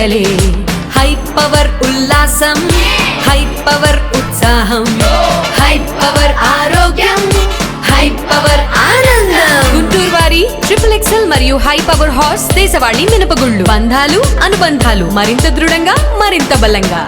పండగలే high power ఉల్లాసం high power ఉత్సాహం high power ఆరోగ్యం హై పవర్ ఆనందం. గుంటూరు వారి XXL మరియు హై పవర్ హార్స్ దేశవాళీ మినపగుళ్ళు. బంధాలు అనుబంధాలు మరింత దృఢంగా మరింత బలంగా.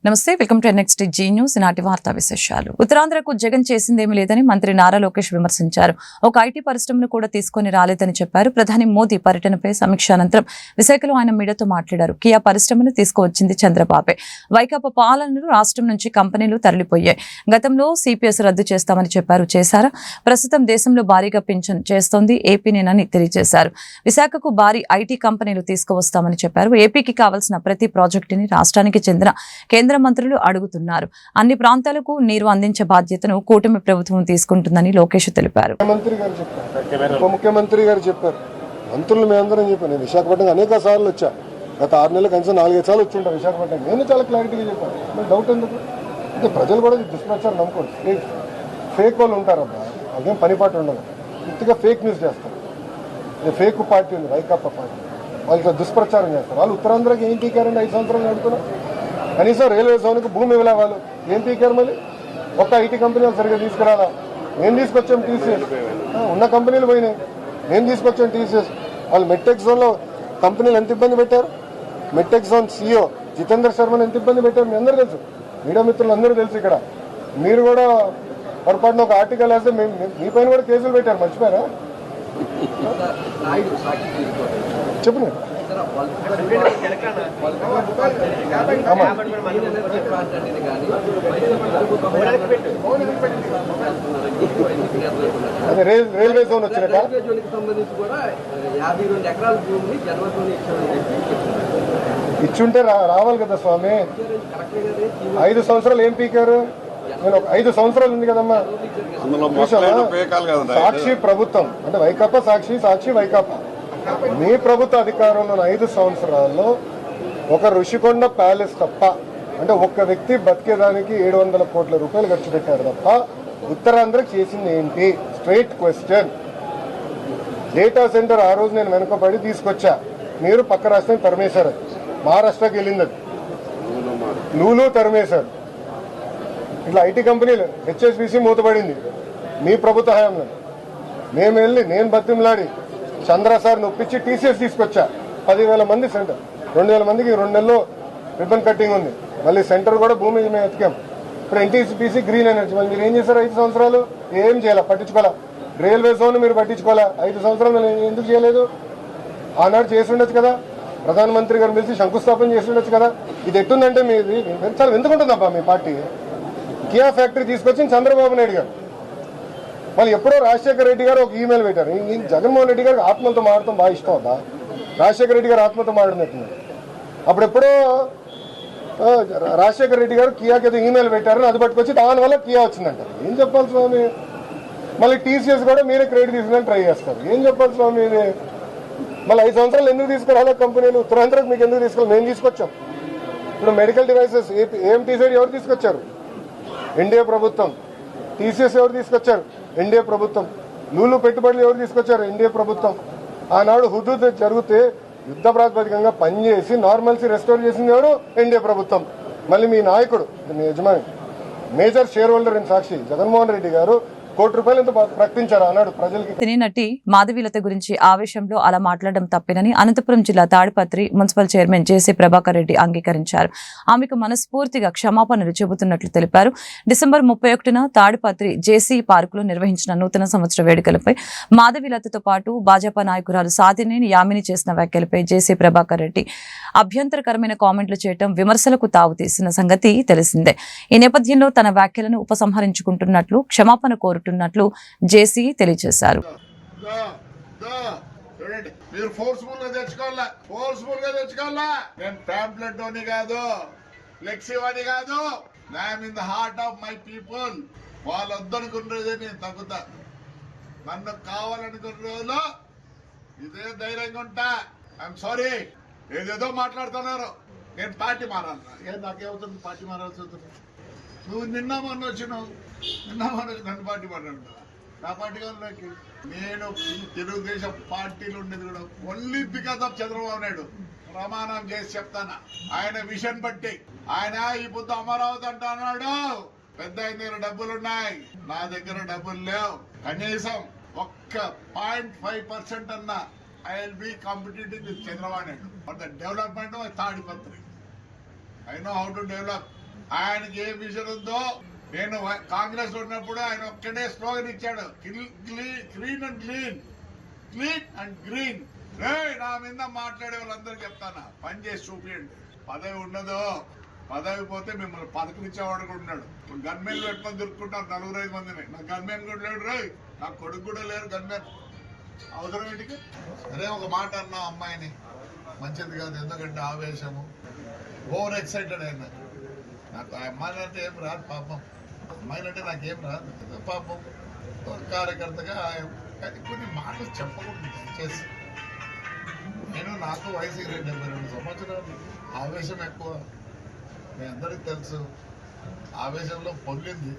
నమస్తే, welcome to next Zee news. నాటి వార్తా విశేషాలు. ఉత్తరాంధ్రకు జగన్ చేసిందేమీ లేదని మంత్రి నారా లోకేష్ విమర్శించారు. ఒక ఐటీ పరిశ్రమను కూడా తీసుకొని రాలేదని చెప్పారు. ప్రధాని మోదీ పర్యటనపై సమీక్ష అనంతరం విశాఖలో ఆయన మీడియాతో మాట్లాడారు. కియా పరిశ్రమను తీసుకువచ్చింది చంద్రబాబే. వైకాపా పాలనలో రాష్ట్రం నుంచి కంపెనీలు తరలిపోయాయి. గతంలో సిపిఎస్ రద్దు చేస్తామని చెప్పారు, చేశారా? ప్రస్తుతం దేశంలో భారీగా పింఛన్ చేస్తోంది ఏపీనేనని తెలియజేశారు. విశాఖకు భారీ ఐటీ కంపెనీలు తీసుకువస్తామని చెప్పారు. ఏపీకి కావాల్సిన ప్రతి ప్రాజెక్టుని రాష్ట్రానికి చెందిన కేంద్ర మంత్రులు అడుగుతున్నారు. అన్ని ప్రాంతాలకు నీరు అందించే బాధ్యతను కూటమి ప్రభుత్వం తీసుకుంటుందని లోకేష్ తెలిపారు. ముఖ్యమంత్రి గారు చెప్పారు, మంత్రులు మేమందరం చెప్పాను. నేను విశాఖపట్నం అనేక సార్లు వచ్చా. గత 6 నెలల కనీసం 4-5 సార్లు వచ్చి ఉంటాను విశాఖపట్నం. నేను చాలా క్లారిటీగా చెప్పాను. మరి డౌట్ ఎందుకు అంటే ప్రజలు కూడా దుష్ప్రచారం నమ్ముకోండి. ఫేక్ వాళ్ళు ఉంటారబ్బా, అదేం పనిపాటు ఉండదు. పూర్తిగా ఫేక్ న్యూస్ చేస్తారు. ఇది ఫేక్ పార్టీ ఉంది వైకాపా పార్టీ, వాళ్ళకి దుష్ప్రచారం చేస్తారు. వాళ్ళు ఉత్తరాంధ్రకి ఏం పీకారండి? 5 సంవత్సరాలు నడుపుతున్నారు. కనీసం రైల్వే జోన్కి భూమి ఇవ్వలే. వాళ్ళు ఏం పీకారు? మళ్ళీ ఒక్క ఐటీ కంపెనీలు సరిగ్గా తీసుకురాలా. నేను తీసుకొచ్చాం టీసీఎస్, ఉన్న కంపెనీలు పోయినాయి. నేను తీసుకొచ్చాను టీసీఎస్. వాళ్ళు మెట్టెక్ జోన్లో కంపెనీలు ఎంత ఇబ్బంది పెట్టారు. మెట్టెక్ జోన్ CEO జితేందర్ శర్మని ఎంత ఇబ్బంది పెట్టారు మీ అందరూ తెలుసు, మీడియా మిత్రులు అందరూ తెలుసు. ఇక్కడ మీరు కూడా పొరపాటున ఒక ఆర్టికల్ వేస్తే మీ పైన కూడా కేసులు పెట్టారు, మర్చిపోయారా? చెప్పు. అదే రైల్వే జోన్ వచ్చినట్ట ఇచ్చుంటే రావాలి కదా స్వామి. 5 సంవత్సరాలు ఏం పీకారు? నేను ఒక 5 సంవత్సరాలు ఉంది కదమ్మా. సాక్షి ప్రభుత్వం అంటే వైకాపా సాక్షి, సాక్షి వైకాపా. మీ ప్రభుత్వ అధికారంలో 5 సంవత్సరాల్లో ఒక ఋషికొండ ప్యాలెస్ తప్ప, అంటే ఒక్క వ్యక్తి బతికేదానికి 700 కోట్ల రూపాయలు ఖర్చు పెట్టారు తప్ప ఉత్తరాంధ్రకు చేసింది ఏంటి? Straight question. డేటా సెంటర్ ఆ రోజు నేను వెనుకబడి తీసుకొచ్చా, మీరు పక్క రాష్ట్రానికి తరిమేశారు. మహారాష్ట్రకి వెళ్ళింది అది, లూలు తరిమేశారు. ఇట్లా ఐటీ కంపెనీలు HSBC మూతపడింది మీ ప్రభుత్వ హయాంలో. మేము వెళ్ళి నేను బతిమలాడి చంద్ర సార్ని ఒప్పించి టీసీఎస్ తీసుకొచ్చా. 10,000 మంది సెంటర్, 2,000 మందికి 2 నెలల్లో రిబన్ కట్టింగ్ ఉంది. మళ్ళీ సెంటర్ కూడా భూమి మేము ఎతికాం. ఇప్పుడు NTPC గ్రీన్ ఎనర్జీ. మళ్ళీ మీరు ఏం చేశారు? 5 సంవత్సరాలు ఏం చేయాలి? పట్టించుకోవాలా? రైల్వే జోన్ మీరు పట్టించుకోవాలా? 5 సంవత్సరాలు ఎందుకు చేయలేదు? ఆనాడు చేసి ఉండొచ్చు కదా, ప్రధానమంత్రి గారు పిలిచి శంకుస్థాపన చేసి ఉండొచ్చు కదా. ఇది ఎట్టుందంటే మీది చాలా ఎందుకుంటుందబ్బా మీ పార్టీ. కియా ఫ్యాక్టరీ తీసుకొచ్చింది చంద్రబాబు నాయుడు గారు. మళ్ళీ ఎప్పుడో రాజశేఖర రెడ్డి గారు ఒక ఈమెయిల్ పెట్టారు. జగన్మోహన్ రెడ్డి గారికి ఆత్మతో మాడటం బాగా ఇష్టం అవుతా. రాజశేఖర రెడ్డి గారు ఆత్మతో మాడినట్టుంది. అప్పుడెప్పుడో రాజశేఖర రెడ్డి గారు కియాకి ఏదో ఈమెయిల్ పెట్టారని అది పట్టుకొచ్చి దానివల్ల కియా వచ్చిందంటారు. ఏం చెప్పాలి స్వామి? మళ్ళీ టీసీఎస్ కూడా మీరే క్రెడిట్ తీసుకుని ట్రై చేస్తారు. ఏం చెప్పాలి స్వామి ఇది? మళ్ళీ 5 సంవత్సరాలు ఎందుకు తీసుకురాలే కంపెనీలు? ఉత్తరాంధ్రకు మీకు ఎందుకు తీసుకోవాలి? మేము తీసుకొచ్చాం. ఇప్పుడు మెడికల్ డివైసెస్ ఏఎంటీ సైడ్ ఎవరు తీసుకొచ్చారు? ఎన్డీఏ ప్రభుత్వం. టీసీఎస్ ఎవరు తీసుకొచ్చారు? ఎన్డీఏ ప్రభుత్వం. లూలు పెట్టుబడులు ఎవరు తీసుకొచ్చారు? ఎన్డీఏ ప్రభుత్వం. ఆనాడు హుదూద్ జరిగితే యుద్ధ ప్రాతిపదికంగా పనిచేసి నార్మల్సీ రెస్టోర్ చేసింది ఎవరు? ఎన్డీఏ ప్రభుత్వం. మళ్ళీ మీ నాయకుడు, మీ యజమాని, మేజర్ షేర్ హోల్డర్ ఇన్ సాక్షి జగన్మోహన్ రెడ్డి గారు ₹1 కోటి ప్రకటించారు అన్నాడు ప్రజలకి. సినీ నటి మాధవీలత గురించి ఆవేశంలో అలా మాట్లాడడం తప్పేనని అనంతపురం జిల్లా తాడిపత్రి మున్సిపల్ చైర్మన్ జేసీ ప్రభాకర్ రెడ్డి అంగీకరించారు. ఆమెకు మనస్ఫూర్తిగా క్షమాపణలు చెబుతున్నట్లు తెలిపారు. డిసెంబర్ 31న తాడిపత్రి జేసీ పార్కులో నిర్వహించిన నూతన సంవత్సర వేడుకలపై మాధవీలతతో పాటు భాజపా నాయకురాలు సాధినేని యామిని చేసిన వ్యాఖ్యలపై జేసీ ప్రభాకర్ రెడ్డి అభ్యంతరకరమైన కామెంట్లు చేయడం విమర్శలకు తావుతీసిన సంగతి తెలిసిందే. ఈ నేపథ్యంలో తన వ్యాఖ్యలను ఉపసంహరించుకుంటున్నట్లు క్షమాపణ కోరుతున్నట్లు జేసీ తెలియజేశారు. మీరు ఫోర్స్ఫుల్ గా తెచ్చుకోవాలా. నేను పాంప్లెట్ అని కాదు, ఫ్లెక్సీ అని కాదు. I'm in the heart of my people. వాళ్ళొద్దనుకున్నదే నేను తగ్గుతా. నన్ను కావాలనుకున్న రోజులో ఇదే ధైర్యంగా ఉంటా. ఐఎమ్ సారీ, ఏదేదో మాట్లాడుతున్నారు. నేను పార్టీ మారాలన్నా ఏం నాకేమవుతుంది? పార్టీ మారాల్సి అవుతుంది. నువ్వు నిన్న మొన్న వచ్చినావు, నన్ను పార్టీ మాట్లాడుతున్నావు. నా పార్టీ కాదు నాకు. నేను తెలుగుదేశం పార్టీలో ఉండేది కూడా only because of Chandrababu Naidu. ప్రమాణం చేసి చెప్తాను, ఆయన విషన్ బట్టి. ఆయన ఈ పొద్దు అమరావతి అంటా అన్నాడు. పెద్ద ఆయన దగ్గర డబ్బులున్నాయి, నా దగ్గర డబ్బులు లేవు. కనీసం ఒక్క 0.5% అన్నా I will be competitive with Chandrababu Naidu for the development of Tadipatri. I know how to develop. ఆయనకి ఏ విజన్ ఉందో, నేను కాంగ్రెస్ ఉన్నప్పుడు ఆయన ఒక్కడే స్లోగన్ ఇచ్చాడు, క్లీన్ అండ్ గ్రీన్. నా మీద మాట్లాడే వాళ్ళందరూ చెప్తాను, పని చేసి చూపించండి. పదవి ఉన్నదో, పదవి పోతే మిమ్మల్ని పలకరించేవాడు కూడా ఉన్నాడు. గన్మెన్లు పెట్టుకొని దొరుకుతుంటారు 4-5 మందిని. నా గన్మెన్ కూడా లేడు రే, నా కొడుకు కూడా లేరు గన్మెన్. అవసరం ఏంటికి? అదే ఒక మాట అన్నా అమ్మాయిని, మంచిది కాదు. ఎందుకంటే ఆవేశము, ఓవర్ ఎక్సైటెడ్ అయినా. నాకు ఆ అమ్మాయిలు అంటే ఏం రాదు పాపం, అమ్మాయిలు అంటే నాకేం రాదు పాపం. కార్యకర్తగా కానీ కొన్ని మాటలు చెప్పకూడదు చేసి. నాకు వయసు 72 సంవత్సరాలు. ఆవేశం ఎక్కువ, మీ అందరికి తెలుసు. ఆవేశంలో పొందింది,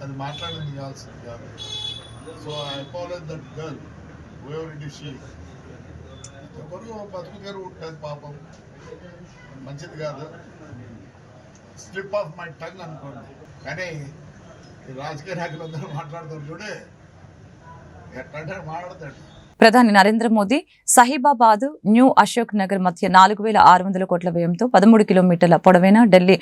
అది మాట్లాడింది కావాల్సింది కాదు. So I apologise that girl whoever it is she. ఎవరు బతుకుగారు ఉంటుంది పాపం, మంచిది కాదు. స్లిప్ ఆఫ్ మై టంగ్ అనుకోండి. కానీ ఈ రాజకీయ నాయకులందరూ మాట్లాడతారు చూడే, ఎట్లంటే మాట్లాడతాడు. ప్రధాని నరేంద్ర మోదీ సహీబాబాద్ న్యూ అశోక్ నగర్ మధ్య 4,600 కోట్ల వ్యయంతో 13 కిలోమీటర్ల పొడవైన ఢిల్లీ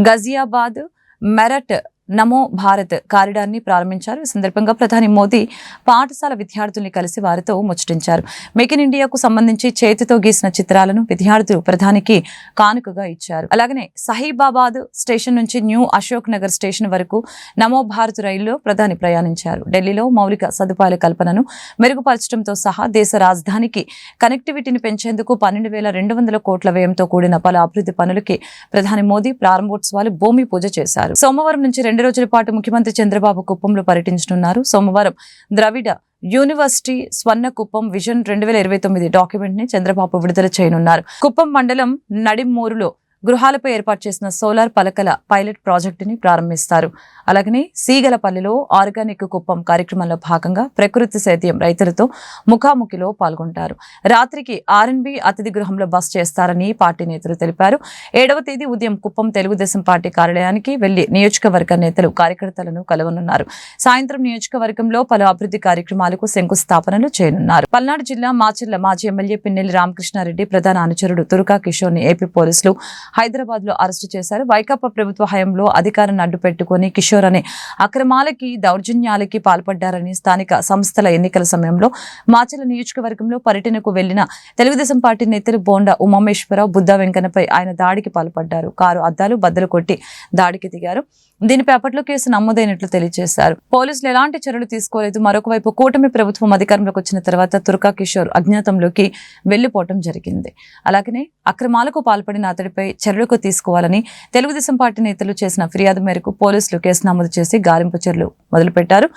గజియాబాద్ మెరట్ నమో భారత్ కారిడార్ ని ప్రారంభించారు. ఈ సందర్భంగా ప్రధాని మోదీ పాఠశాల విద్యార్థుల్ని కలిసి వారితో ముచ్చటించారు. మేక్ ఇన్ ఇండియాకు సంబంధించి చేతితో గీసిన చిత్రాలను విద్యార్థులు ప్రధానికి కానుకగా ఇచ్చారు. అలాగనే సహీబాబాద్ స్టేషన్ నుంచి న్యూ అశోక్ నగర్ స్టేషన్ వరకు నమో భారత్ రైలులో ప్రధాని ప్రయాణించారు. ఢిల్లీలో మౌలిక సదుపాయాల కల్పనను మెరుగుపరచడంతో సహా దేశ రాజధానికి కనెక్టివిటీని పెంచేందుకు 12,200 కోట్ల వ్యయంతో కూడిన పలు అభివృద్ధి పనులకి ప్రధాని మోదీ ప్రారంభోత్సవాలు భూమి పూజ చేశారు. సోమవారం నుంచి 2 రోజుల పాటు ముఖ్యమంత్రి చంద్రబాబు కుప్పంలో పర్యటించనున్నారు. సోమవారం ద్రవిడ యూనివర్సిటీ స్వర్ణ కుప్పం విజన్ 2029 డాక్యుమెంట్ ని చంద్రబాబు విడుదల చేయనున్నారు. కుప్పం మండలం నడిమూరులో గృహాలపై ఏర్పాటు చేసిన సోలార్ పలకల పైలట్ ప్రాజెక్టుని ప్రారంభిస్తారు. అలాగనే సీగలపల్లిలో ఆర్గానిక్ కుప్పం కార్యక్రమంలో భాగంగా ప్రకృతి సేద్యం రైతులతో ముఖాముఖిలో పాల్గొంటారు. రాత్రికి ఆర్ఎన్బి అతిథి గృహంలో బస చేస్తారని పార్టీ నేతలు తెలిపారు. 7వ తేదీ ఉదయం కుప్పం తెలుగుదేశం పార్టీ కార్యాలయానికి వెళ్లి నియోజకవర్గ నేతలు కార్యకర్తలను కలవనున్నారు. సాయంత్రం నియోజకవర్గంలో పలు అభివృద్ధి కార్యక్రమాలకు శంకుస్థాపనలు చేయనున్నారు. పల్నాడు జిల్లా మాచర్ల మాజీ ఎమ్మెల్యే పిన్నెల్లి రామకృష్ణారెడ్డి ప్రధాన అనుచరుడు తురకా కిషోర్ ని ఏపీ పోలీసులు హైదరాబాద్ లో అరెస్టు చేశారు. వైకాపా ప్రభుత్వ హయాంలో అధికారాన్ని అడ్డు పెట్టుకుని కిషోర్ అనే అక్రమాలకి దౌర్జన్యాలకి పాల్పడ్డారని స్థానిక సంస్థల ఎన్నికల సమయంలో మాచర్ల నియోజకవర్గంలో పర్యటనకు వెళ్లిన తెలుగుదేశం పార్టీ నేతలు బోండా ఉమామేశ్వరరావు, బుద్ధా వెంకన్నపై ఆయన దాడికి పాల్పడ్డారు. కారు అద్దాలు బద్దలు కొట్టి దాడికి దిగారు. దీనిపై అప్పట్లో కేసు నమోదైనట్లు తెలియజేశారు. పోలీసులు ఎలాంటి చర్యలు తీసుకోలేదు. మరొక వైపు కూటమి ప్రభుత్వం అధికారంలోకి వచ్చిన తర్వాత తురకా కిషోర్ అజ్ఞాతంలోకి వెళ్లిపోవటం జరిగింది. అలాగనే అక్రమాలకు పాల్పడిన అతడిపై చర్యలకు తీసుకోవాలని తెలుగుదేశం పార్టీ నేతలు చేసిన ఫిర్యాదు మేరకు పోలీసులు కేసు నమోదు చేసి గాలింపు చర్యలు మొదలుపెట్టారు.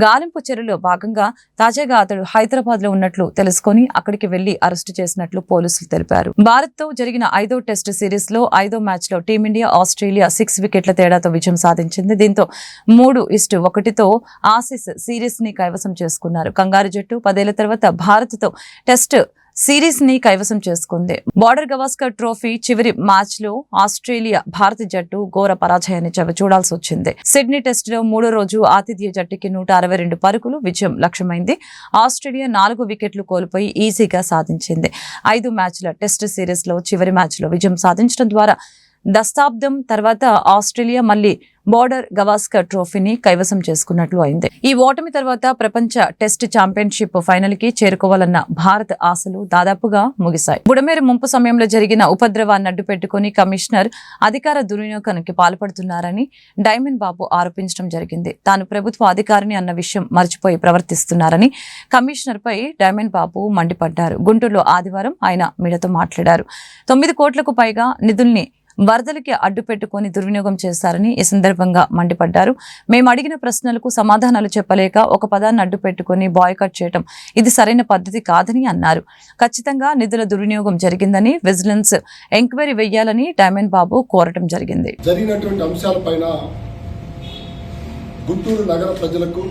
గాలింపు చర్యలో భాగంగా తాజాగా అతడు హైదరాబాద్ లో ఉన్నట్లు తెలుసుకుని అక్కడికి వెళ్లి అరెస్టు చేసినట్లు పోలీసులు తెలిపారు. భారత్ తో జరిగిన 5వ టెస్ట్ సిరీస్ లో 5వ మ్యాచ్ లో టీమిండియా ఆస్ట్రేలియా 6 వికెట్ల తేడాతో విజయం సాధించింది. దీంతో 3-1తో ఆసీస్ సిరీస్ ని కైవసం చేసుకున్నారు. కంగారు జట్టు 10 ఏళ్ల తర్వాత భారత్ తో టెస్ట్ సిరీస్ ని కైవసం చేసుకుంది. బార్డర్ గవాస్కర్ ట్రోఫీ చివరి మ్యాచ్ లో ఆస్ట్రేలియా భారత జట్టు ఘోర పరాజయాన్ని చూడాల్సి వచ్చింది. సిడ్నీ టెస్ట్ లో 3వ రోజు ఆతిథ్య జట్టుకి 162 పరుగులు విజయం లక్ష్యమైంది. ఆస్ట్రేలియా 4 వికెట్లు కోల్పోయి ఈజీగా సాధించింది. 5 మ్యాచ్ల టెస్ట్ సిరీస్ లో చివరి మ్యాచ్ లో విజయం సాధించడం ద్వారా దశాబ్దం తర్వాత ఆస్ట్రేలియా మళ్లీ బార్డర్ గవాస్కర్ ట్రోఫీని కైవసం చేసుకున్నట్లు అయింది. ఈ ఓటమి తర్వాత ప్రపంచ టెస్ట్ ఛాంపియన్షిప్ ఫైనల్ కి చేరుకోవాలన్న భారత్ ఆశలు దాదాపుగా ముగిశాయి. బుడమేరు ముంపు సమయంలో జరిగిన ఉపద్రవాన్ని అడ్డు పెట్టుకుని కమిషనర్ అధికార దుర్వినియోగానికి పాల్పడుతున్నారని డైమండ్ బాబు ఆరోపించడం జరిగింది. తాను ప్రభుత్వ అధికారిని అన్న విషయం మర్చిపోయి ప్రవర్తిస్తున్నారని కమిషనర్ పై డైమండ్ బాబు మండిపడ్డారు. గుంటూరులో ఆదివారం ఆయన మీడియాతో మాట్లాడారు. 9 కోట్లకు పైగా నిధుల్ని వరదలకి అడ్డు పెట్టుకుని దుర్వినియోగం చేశారని ఈ సందర్భంగా మండిపడ్డారు. మేము అడిగిన ప్రశ్నలకు సమాధానాలు చెప్పలేక ఒక పదాన్ని అడ్డు పెట్టుకుని బాయ్కాట్ చేయడం ఇది సరైన పద్ధతి కాదని అన్నారు. ఖచ్చితంగా నిధుల దుర్వినియోగం జరిగిందని విజిలెన్స్ ఎంక్వైరీ వేయాలని డైమండ్ బాబు కోరటం జరిగింది. జరిగినటువంటి అంశాలపైన గుంటూరు నగర ప్రజలకు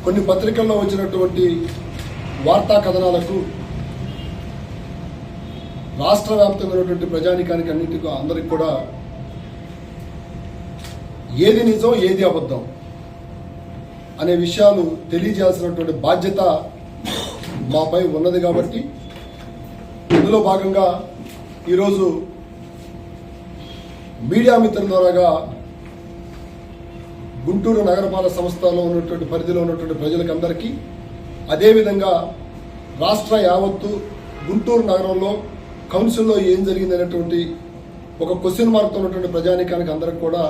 కొన్ని పత్రికల్లో వచ్చినటువంటి వార్తా కథనాలకు రాష్ట్ర వ్యాప్తంగా ఉన్నటువంటి ప్రజానికానికి అన్నింటికీ అందరికి కూడా ఏది నిజం ఏది అబద్ధం అనే విషయాలు తెలియజేయాల్సినటువంటి బాధ్యత మాపై ఉన్నది. కాబట్టి ఇందులో భాగంగా ఈరోజు మీడియా మిత్రుల ద్వారాగా గుంటూరు నగరపాలక సంస్థలో ఉన్నటువంటి పరిధిలో ఉన్నటువంటి ప్రజలకు అందరికీ, అదేవిధంగా రాష్ట్ర యావత్తు గుంటూరు నగరంలో కౌన్సిల్లో ఏం జరిగింది అనేటువంటి ఒక క్వశ్చన్ మార్క్తో ఉన్నటువంటి ప్రజానీకానికి అందరికి కూడా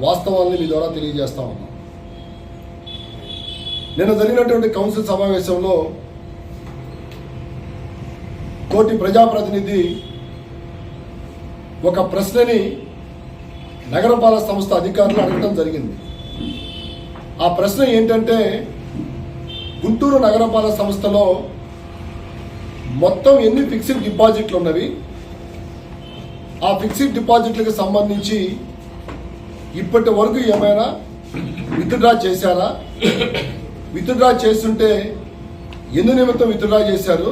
వాస్తవాన్ని మీ ద్వారా తెలియజేస్తా ఉన్నాం. నిన్న జరిగినటువంటి కౌన్సిల్ సమావేశంలో తోటి ప్రజాప్రతినిధి ఒక ప్రశ్నని నగరపాలక సంస్థ అధికారులు అడగడం జరిగింది. ఆ ప్రశ్న ఏంటంటే, గుంటూరు నగరపాలక సంస్థలో మొత్తం ఎన్ని ఫిక్స్డ్ డిపాజిట్లు ఉన్నవి, ఆ ఫిక్స్డ్ డిపాజిట్లకు సంబంధించి ఇప్పటి వరకు ఏమైనా విత్డ్రా చేశారా, విత్డ్రా చేస్తుంటే ఎందు నిమిత్తం విత్డ్రా చేశారు,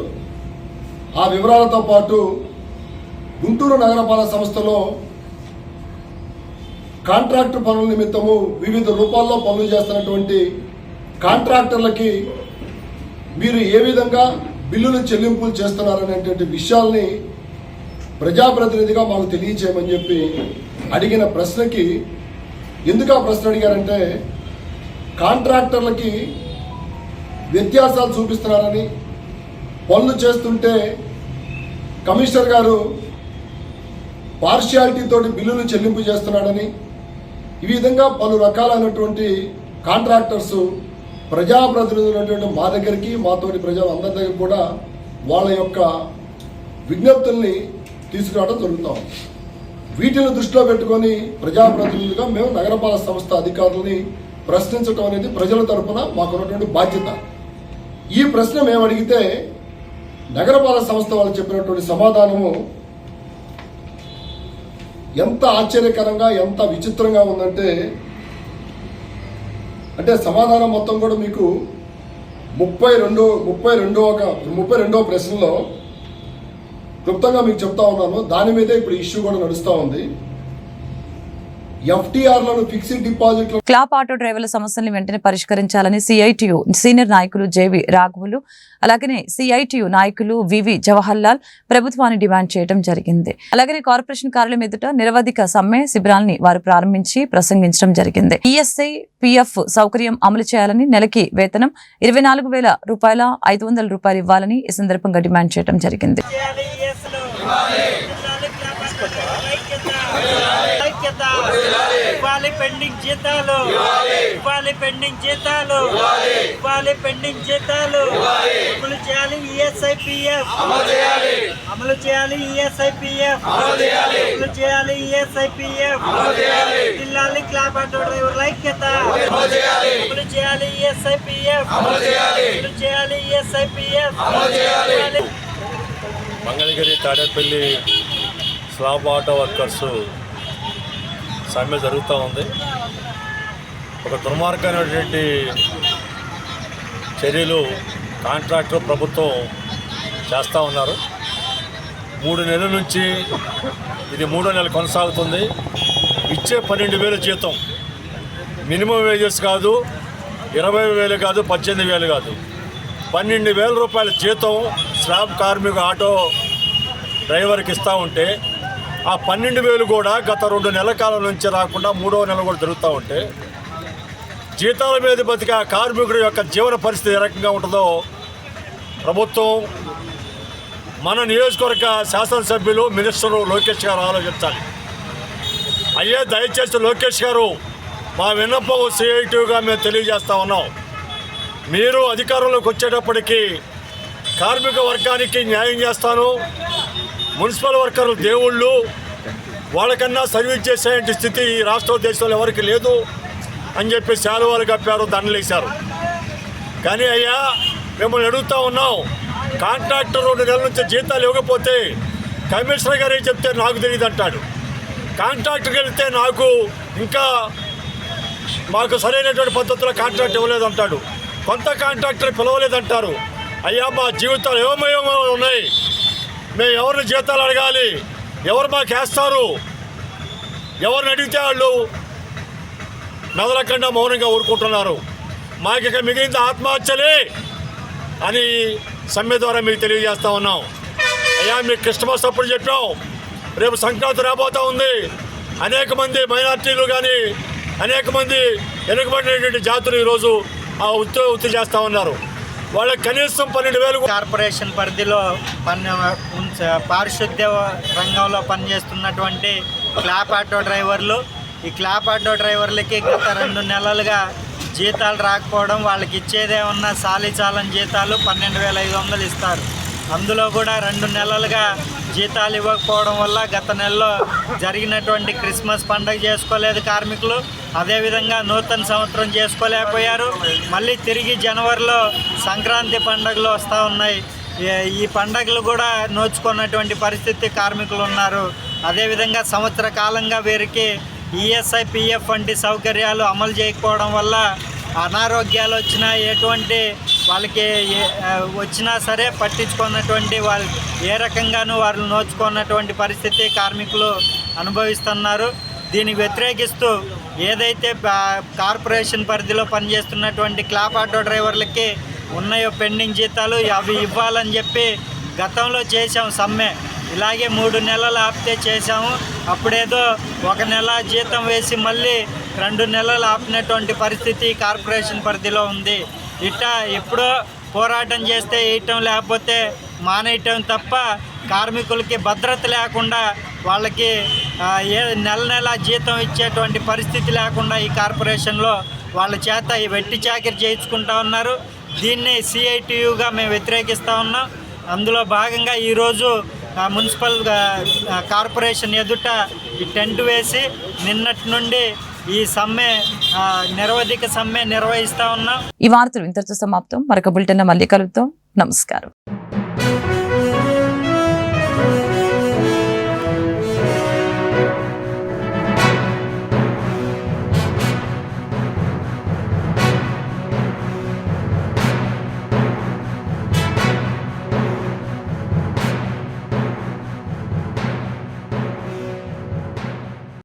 ఆ వివరాలతో పాటు గుంటూరు నగరపాలక సంస్థలో కాంట్రాక్టర్ పనుల నిమిత్తము వివిధ రూపాల్లో పనులు చేస్తున్నటువంటి కాంట్రాక్టర్లకి మీరు ఏ విధంగా బిల్లులు చెల్లింపులు చేస్తున్నారనేటువంటి విషయాల్ని ప్రజాప్రతినిధిగా మాకు తెలియచేయమని చెప్పి అడిగిన ప్రశ్నకి ఎందుకు ఆ ప్రశ్న అడిగారంటే, కాంట్రాక్టర్లకి వ్యత్యాసాలు చూపిస్తున్నారని, పనులు చేస్తుంటే కమిషనర్ గారు పార్షియాలిటీ తోటి బిల్లులు చెల్లింపు చేస్తున్నాడని, ఈ విధంగా పలు రకాలైనటువంటి కాంట్రాక్టర్స్ ప్రజాప్రతినిధులు మా దగ్గరికి, మాతోటి ప్రజలు అందరి దగ్గర కూడా వాళ్ళ యొక్క విజ్ఞప్తుల్ని తీసుకురావడం జరుగుతాం. వీటిని దృష్టిలో పెట్టుకొని ప్రజాప్రతినిధులుగా మేము నగరపాలక సంస్థ అధికారులని ప్రశ్నించడం అనేది ప్రజల తరఫున మాకున్నటువంటి బాధ్యత. ఈ ప్రశ్న మేము అడిగితే నగరపాలక సంస్థ వాళ్ళు చెప్పినటువంటి సమాధానము ఎంత ఆశ్చర్యకరంగా, ఎంత విచిత్రంగా ఉందంటే, అంటే సమాధానం మొత్తం కూడా మీకు 32వ ప్రశ్నలో క్లుప్తంగా మీకు చెప్తా ఉన్నాను. దాని మీదే ఇప్పుడు ఇష్యూ కూడా నడుస్తూ ఉంది. ఎఫ్టీఆర్లను ఫిక్స్డ్ డిపాజిట్లు క్లాప్ ఆటో డ్రైవర్ల సమస్యల్ని వెంటనే పరిష్కరించాలని సిఐటియు సీనియర్ నాయకులు జేవి రాఘవులు, అలాగనే సిఐటియు నాయకులు వివి జవహర్లాల్ ప్రభుత్వాన్ని డిమాండ్ చేయడం జరిగింది. అలాగనే కార్పొరేషన్ కార్యాలయం ఎదుట నిరవధిక సమ్మె శిబిరాల్ని వారు ప్రారంభించి ప్రసంగించడం జరిగింది. ఈఎస్ఐ పిఎఫ్ సౌకర్యం అమలు చేయాలని, నెలకి వేతనం 24,000 రూపాయల 500 రూపాయలు ఇవ్వాలని ఈ సందర్భంగా డిమాండ్ చేయడం జరిగింది. ఇవ్వాలి పెండింగ్ జీతాలు, ఇవ్వాలి పెండింగ్ జీతాలు, ఇవ్వాలి పెండింగ్ జీతాలు, అమలు చేయాలి ఈఎస్ఐ పిఎఫ్, అమలు చేయాలి ఈఎస్ఐ పిఎఫ్, అమలు చేయాలి ఈఎస్ఐ పిఎఫ్, జిల్లాలి క్లాప్ ఆటో డ్రైవర్ల ఐక్యత, అమలు చేయాలి ఈఎస్ఐ పిఎఫ్, అమలు చేయాలి ESI PF. Mangalagiri Tadepalli slab auto workers సమ్మె జరుగుతూ ఉంది. ఒక దుర్మార్గమైనటువంటి చర్యలు కాంట్రాక్టర్ ప్రభుత్వం చేస్తూ ఉన్నారు. 3 నెలల నుంచి ఇది 3వ నెల కొనసాగుతుంది. ఇచ్చే 12,000 జీతం, మినిమం వేజెస్ కాదు, 20,000 కాదు, 18,000 కాదు, 12,000 రూపాయల జీతం స్లాబ్ కార్మిక ఆటో డ్రైవర్కి ఇస్తూ ఉంటే, ఆ 12,000 కూడా గత 2 నెలల కాలం నుంచి రాకుండా 3వ నెల కూడా జరుగుతూ ఉంటే, జీతాల మీద బతికే కార్మికుడి యొక్క జీవన పరిస్థితి ఏ రకంగా ఉంటుందో ప్రభుత్వం, మన నియోజకవర్గ శాసనసభ్యులు మినిస్టరు లోకేష్ గారు ఆలోచించాలి. అయ్యే దయచేసి లోకేష్ గారు, మా విన్నపం సిఐటిగా మేము తెలియజేస్తా ఉన్నాం. మీరు అధికారంలోకి వచ్చేటప్పటికీ కార్మిక వర్గానికి న్యాయం చేస్తాను, మున్సిపల్ వర్కర్లు దేవుళ్ళు, వాళ్ళకన్నా సర్వీస్ చేసే స్థితి ఈ రాష్ట్ర దేశంలో ఎవరికి లేదు అని చెప్పి శాలువాలు కప్పారు, దండలేశారు. కానీ అయ్యా మిమ్మల్ని అడుగుతూ ఉన్నాం, కాంట్రాక్టర్ 2 నెలల నుంచి జీతాలు ఇవ్వకపోతే కమిషనర్ గారు ఏం చెప్తే నాకు తెలియదు అంటాడు. కాంట్రాక్టర్కి వెళ్తే మాకు సరైనటువంటి పద్ధతిలో కాంట్రాక్ట్ ఇవ్వలేదంటాడు. కొంత కాంట్రాక్టర్ పిలవలేదంటారు. అయ్యా మా జీవితాలు ఏమేమో ఉన్నాయి, మేము ఎవరిని జీతాలు అడగాలి, ఎవరు మాకు వేస్తారు, ఎవరిని అడిగితే వాళ్ళు మెదలకుండా మౌనంగా ఊరుకుంటున్నారు. మాకు ఇక మిగిలింది ఆత్మహత్యలే అని సమ్మె ద్వారా మీకు తెలియజేస్తూ ఉన్నాం. అయ్యా మీకు క్రిస్మస్ అప్పుడు చెప్పాం, రేపు సంక్రాంతి రాబోతూ ఉంది. అనేక మంది మైనార్టీలు కానీ అనేక మంది వెనుకబడినటువంటి జాతులు ఈరోజు ఆ వృత్తి చేస్తూ ఉన్నారు. వాళ్ళకి కనీసం 12,000 కార్పొరేషన్ పరిధిలో పారిశుద్ధ్య రంగంలో పనిచేస్తున్నటువంటి క్లాప్ ఆటో డ్రైవర్లు, ఈ క్లాప్ ఆటో డ్రైవర్లకి గత 2 నెలలుగా జీతాలు రాకపోవడం, వాళ్ళకి ఇచ్చేదేమన్నా సాలిచాలని జీతాలు 12,500 ఇస్తారు. అందులో కూడా 2 నెలలుగా జీతాలు ఇవ్వకపోవడం వల్ల గత నెలలో జరిగినటువంటి క్రిస్మస్ పండుగ చేసుకోలేదు కార్మికులు. అదేవిధంగా నూతన సంవత్సరం చేసుకోలేకపోయారు. మళ్ళీ తిరిగి జనవరిలో సంక్రాంతి పండుగలు వస్తూ ఉన్నాయి. ఈ పండుగలు కూడా నోచుకున్నటువంటి పరిస్థితి కార్మికులు ఉన్నారు. అదేవిధంగా సంవత్సర కాలంగా వీరికి ఈఎస్ఐ పిఎఫ్ వంటి సౌకర్యాలు అమలు చేయకపోవడం వల్ల అనారోగ్యాలు వచ్చినా ఎటువంటి వాళ్ళకి వచ్చినా సరే పట్టించుకున్నటువంటి వాళ్ళు ఏ రకంగానూ వారు నోచుకున్నటువంటి పరిస్థితి కార్మికులు అనుభవిస్తున్నారు. దీనికి వ్యతిరేకిస్తూ ఏదైతే కార్పొరేషన్ పరిధిలో పనిచేస్తున్నటువంటి క్లాప్ ఆటో డ్రైవర్లకి ఉన్నాయో పెండింగ్ జీతాలు అవి ఇవ్వాలని చెప్పి గతంలో చేసాం సమ్మె. ఇలాగే 3 నెలలు ఆపితే చేసాము. అప్పుడేదో 1 నెల జీతం వేసి మళ్ళీ 2 నెలలు ఆపినటువంటి పరిస్థితి కార్పొరేషన్ పరిధిలో ఉంది. ఇట్టా ఎప్పుడో పోరాటం చేస్తే వేయటం లేకపోతే మానేయటం తప్ప కార్మికులకి భద్రత లేకుండా వాళ్ళకి నెల జీతం ఇచ్చేటువంటి పరిస్థితి లేకుండా ఈ కార్పొరేషన్లో వాళ్ళ చేత ఈ వెట్టి చాకిరి చేయించుకుంటా ఉన్నారు. దీన్ని సిఐటియుగా మేము వ్యతిరేకిస్తూ ఉన్నాం. అందులో భాగంగా ఈరోజు మున్సిపల్ కార్పొరేషన్ ఎదుట ఈ టెంట్ వేసి నిన్నటి నుండి ఈ సమ్మె నిరవధిక సమ్మె నిర్వహిస్తూ ఉన్నాం. ఈ వార్తలు ఇంతటితో సమాప్తం. మరొక బులెటిన్ మళ్ళీ కలుద్దాం. నమస్కారం.